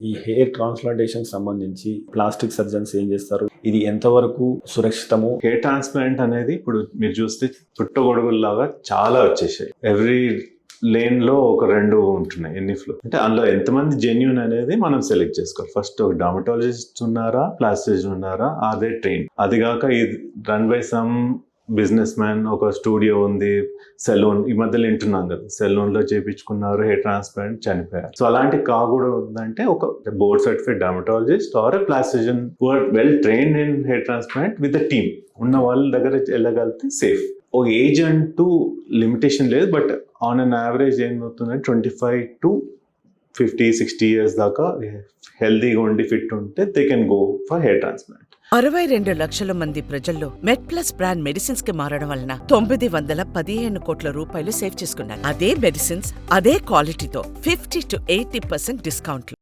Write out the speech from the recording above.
ఈ hair transplantation సంబంధించి plastic surgeons ఏం చేస్తారు, ఇది ఎంతవరకు సురక్షితము? హెయిర్ ట్రాన్స్ప్లాంట్ అనేది ఇప్పుడు మీరు చూస్తే పుట్టగొడుగుల్లాగా చాలా వచ్చేసాయి. ఎవ్రీ లేన్ లో ఒక 2 ఉంటున్నాయి ఎన్ని ఫ్లో. అంటే అందులో ఎంతమంది జెన్యూన్ అనేది మనం సెలెక్ట్ చేసుకోవాలి. ఫస్ట్ ఒక డర్మటాలజిస్ట్ ఉన్నారా, ప్లాస్టిస్ట్ ఉన్నారా, అదే ట్రైన్. అది కాక ఇది run by some business man, ఒక స్టూడియో ఉంది, సెలూన్. ఈ మధ్యలో వింటున్నాం కదా, సెలూన్ లో చేయించుకున్నారు హెయిర్ ట్రాన్స్ప్లాంట్, చనిపోయారు. సో అలాంటి కాకూడదంటే ఒక board certified dermatologist or plastician well trained in hair transplant with team ఉన్న వాళ్ళ దగ్గర వెళ్ళగలిగితే సేఫ్. ఓ ఏజ్ అంటూ లిమిటేషన్ లేదు, బట్ ఆన్ అన్ యావరేజ్ ఏమవుతుందంటే 25 to 50-60 years దాకా హెల్దీగా ఉండి ఫిట్ ఉంటే they can go for hair transplant. 62 లక్షల మంది ప్రజల్లో మెడ్ ప్లస్ బ్రాండ్ మెడిసిన్స్ కి మారడం వలన 915 కోట్ల రూపాయలు సేవ్ చేసుకున్నారు. అదే మెడిసిన్స్ అదే క్వాలిటీతో 50 to 80% డిస్కౌంట్లు.